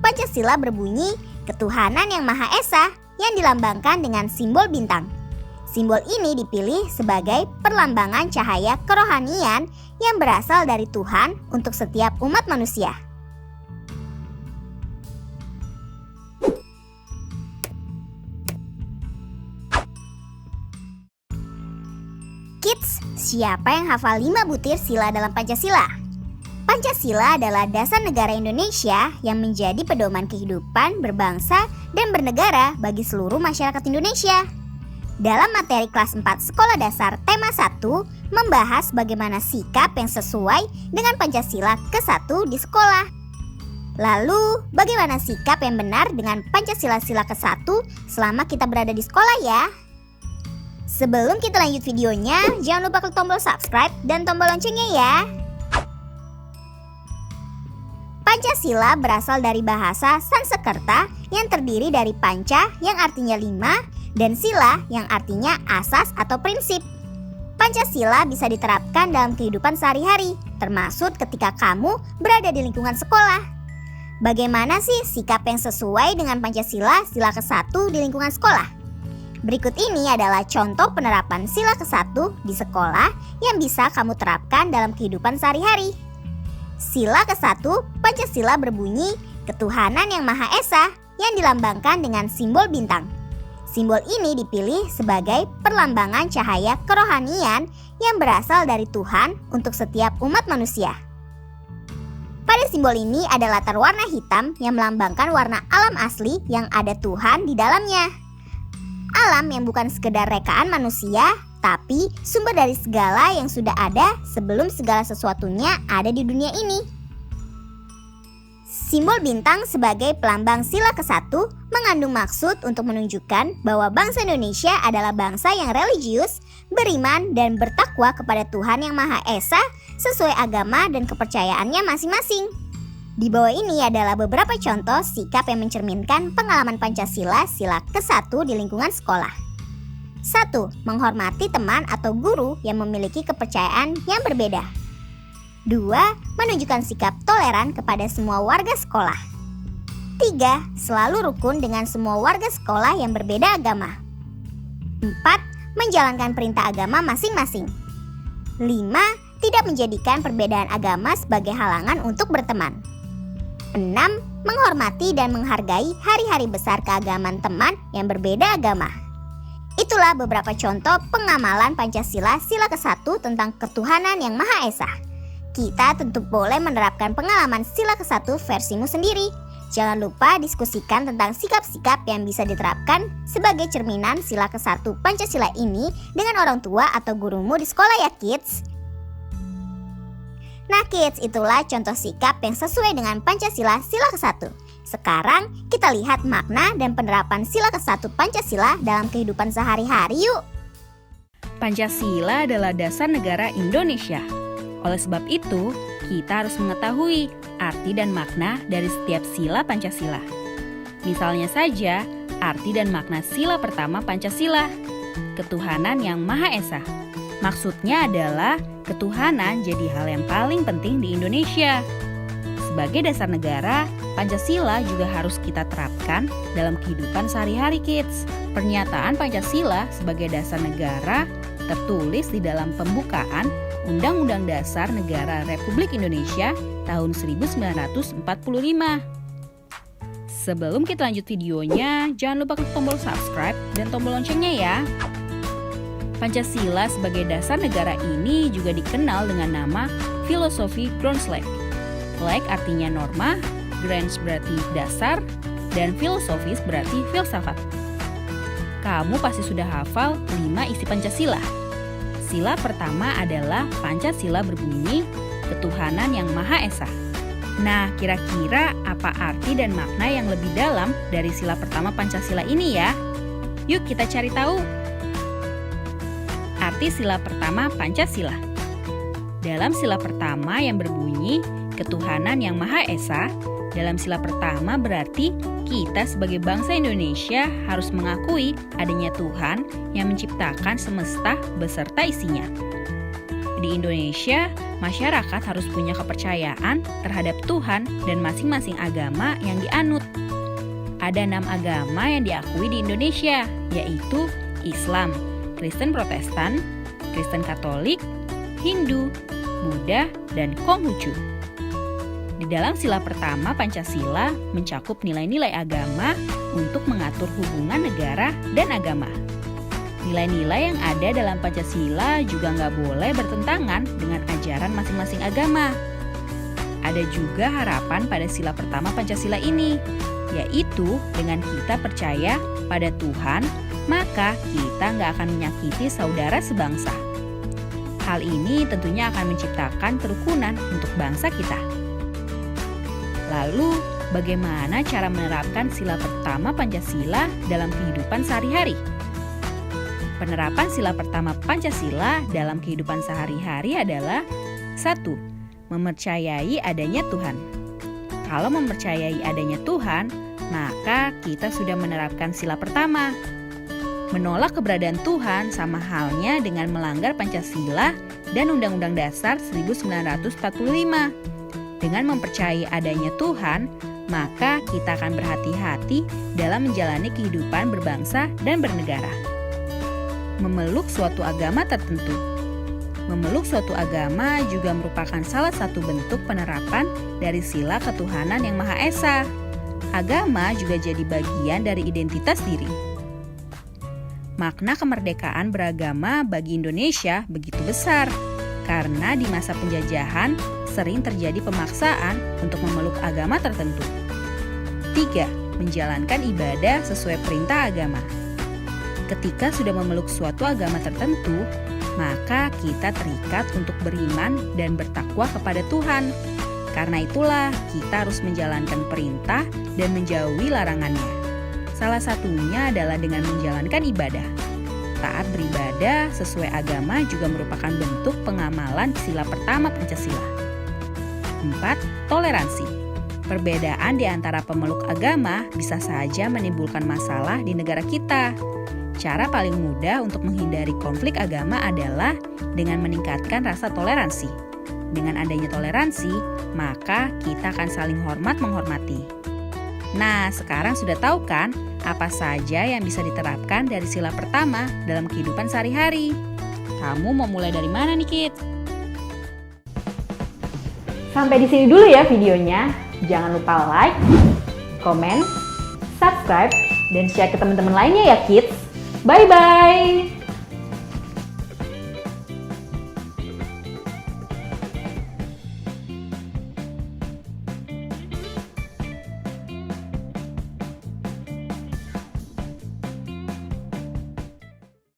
Pancasila berbunyi ketuhanan yang Maha Esa yang dilambangkan dengan simbol bintang. Simbol ini dipilih sebagai perlambangan cahaya kerohanian yang berasal dari Tuhan untuk setiap umat manusia. Kids, siapa yang hafal 5 butir sila dalam Pancasila? Pancasila adalah dasar negara Indonesia yang menjadi pedoman kehidupan berbangsa dan bernegara bagi seluruh masyarakat Indonesia. Dalam materi kelas 4 Sekolah Dasar tema 1 membahas bagaimana sikap yang sesuai dengan Pancasila ke-1 di sekolah. Lalu, bagaimana sikap yang benar dengan Pancasila sila ke-1 selama kita berada di sekolah ya? Sebelum kita lanjut videonya, jangan lupa klik tombol subscribe dan tombol loncengnya ya. Pancasila berasal dari bahasa Sanskerta yang terdiri dari panca yang artinya 5 dan sila yang artinya asas atau prinsip. Pancasila bisa diterapkan dalam kehidupan sehari-hari, termasuk ketika kamu berada di lingkungan sekolah. Bagaimana sih sikap yang sesuai dengan Pancasila sila ke-1 di lingkungan sekolah? Berikut ini adalah contoh penerapan sila ke-1 di sekolah yang bisa kamu terapkan dalam kehidupan sehari-hari. Sila ke-1 Pancasila berbunyi ketuhanan yang Maha Esa yang dilambangkan dengan simbol bintang. Simbol ini dipilih sebagai perlambangan cahaya kerohanian yang berasal dari Tuhan untuk setiap umat manusia. Pada simbol ini ada latar warna hitam yang melambangkan warna alam asli yang ada Tuhan di dalamnya. Alam yang bukan sekedar rekaan manusia, tapi sumber dari segala yang sudah ada sebelum segala sesuatunya ada di dunia ini. Simbol bintang sebagai pelambang sila ke-1 mengandung maksud untuk menunjukkan bahwa bangsa Indonesia adalah bangsa yang religius, beriman, dan bertakwa kepada Tuhan Yang Maha Esa sesuai agama dan kepercayaannya masing-masing. Di bawah ini adalah beberapa contoh sikap yang mencerminkan pengalaman Pancasila sila ke-1 di lingkungan sekolah. 1. Menghormati teman atau guru yang memiliki kepercayaan yang berbeda. 2. Menunjukkan sikap toleran kepada semua warga sekolah. 3. Selalu rukun dengan semua warga sekolah yang berbeda agama. 4. Menjalankan perintah agama masing-masing. 5. Tidak menjadikan perbedaan agama sebagai halangan untuk berteman. 6. Menghormati dan menghargai hari-hari besar keagamaan teman yang berbeda agama. Itulah beberapa contoh pengamalan Pancasila sila ke-1 tentang ketuhanan yang Maha Esa. Kita tentu boleh menerapkan pengalaman sila ke-1 versimu sendiri. Jangan lupa diskusikan tentang sikap-sikap yang bisa diterapkan sebagai cerminan sila ke-1 Pancasila ini dengan orang tua atau gurumu di sekolah ya kids. Nah kids, itulah contoh sikap yang sesuai dengan Pancasila sila ke-1. Sekarang kita lihat makna dan penerapan sila ke-1 Pancasila dalam kehidupan sehari-hari yuk. Pancasila adalah dasar negara Indonesia. Oleh sebab itu, kita harus mengetahui arti dan makna dari setiap sila Pancasila. Misalnya saja, arti dan makna sila pertama Pancasila, ketuhanan yang Maha Esa. Maksudnya adalah ketuhanan jadi hal yang paling penting di Indonesia. Sebagai dasar negara, Pancasila juga harus kita terapkan dalam kehidupan sehari-hari kids. Pernyataan Pancasila sebagai dasar negara tertulis di dalam pembukaan Undang-Undang Dasar Negara Republik Indonesia tahun 1945. Sebelum kita lanjut videonya, jangan lupa klik tombol subscribe dan tombol loncengnya ya. Pancasila sebagai dasar negara ini juga dikenal dengan nama filosofi Groundslag. Flag artinya norma, grounds berarti dasar, dan filosofis berarti filsafat. Kamu pasti sudah hafal 5 isi Pancasila. Sila pertama adalah Pancasila berbunyi ketuhanan yang Maha Esa. Nah, kira-kira apa arti dan makna yang lebih dalam dari sila pertama Pancasila ini ya? Yuk kita cari tahu. Arti sila pertama Pancasila. Dalam sila pertama yang berbunyi ketuhanan yang Maha Esa, dalam sila pertama berarti kita sebagai bangsa Indonesia harus mengakui adanya Tuhan yang menciptakan semesta beserta isinya. di Indonesia, masyarakat harus punya kepercayaan terhadap Tuhan dan masing-masing agama yang dianut. Ada 6 agama yang diakui di Indonesia, yaitu Islam, Kristen Protestan, Kristen Katolik, Hindu, Buddha, dan Konghucu. Di dalam sila pertama Pancasila mencakup nilai-nilai agama untuk mengatur hubungan negara dan agama. Nilai-nilai yang ada dalam Pancasila juga nggak boleh bertentangan dengan ajaran masing-masing agama. Ada juga harapan pada sila pertama Pancasila ini, yaitu dengan kita percaya pada Tuhan, maka kita nggak akan menyakiti saudara sebangsa. Hal ini tentunya akan menciptakan kerukunan untuk bangsa kita. Lalu, bagaimana cara menerapkan sila pertama Pancasila dalam kehidupan sehari-hari? Penerapan sila pertama Pancasila dalam kehidupan sehari-hari adalah 1. Mempercayai adanya Tuhan. Kalau mempercayai adanya Tuhan, maka kita sudah menerapkan sila pertama. Menolak keberadaan Tuhan sama halnya dengan melanggar Pancasila dan Undang-Undang Dasar 1945. Dengan mempercayai adanya Tuhan, maka kita akan berhati-hati dalam menjalani kehidupan berbangsa dan bernegara. Memeluk suatu agama tertentu. Memeluk suatu agama juga merupakan salah satu bentuk penerapan dari sila ketuhanan yang Maha Esa. Agama juga jadi bagian dari identitas diri. Makna kemerdekaan beragama bagi Indonesia begitu besar, karena di masa penjajahan sering terjadi pemaksaan untuk memeluk agama tertentu. 3. Menjalankan ibadah sesuai perintah agama. Ketika sudah memeluk suatu agama tertentu, maka kita terikat untuk beriman dan bertakwa kepada Tuhan. Karena itulah kita harus menjalankan perintah dan menjauhi larangannya. Salah satunya adalah dengan menjalankan ibadah. Taat beribadah sesuai agama juga merupakan bentuk pengamalan sila pertama Pancasila. 4. Toleransi. Perbedaan di antara pemeluk agama bisa saja menimbulkan masalah di negara kita. Cara paling mudah untuk menghindari konflik agama adalah dengan meningkatkan rasa toleransi. Dengan adanya toleransi, maka kita akan saling hormat menghormati. Nah, sekarang sudah tahu kan apa saja yang bisa diterapkan dari sila pertama dalam kehidupan sehari-hari? Kamu mau mulai dari mana nih, Kit? Sampai di sini dulu ya videonya. Jangan lupa like, comment, subscribe, dan share ke teman-teman lainnya ya, kids. Bye-bye!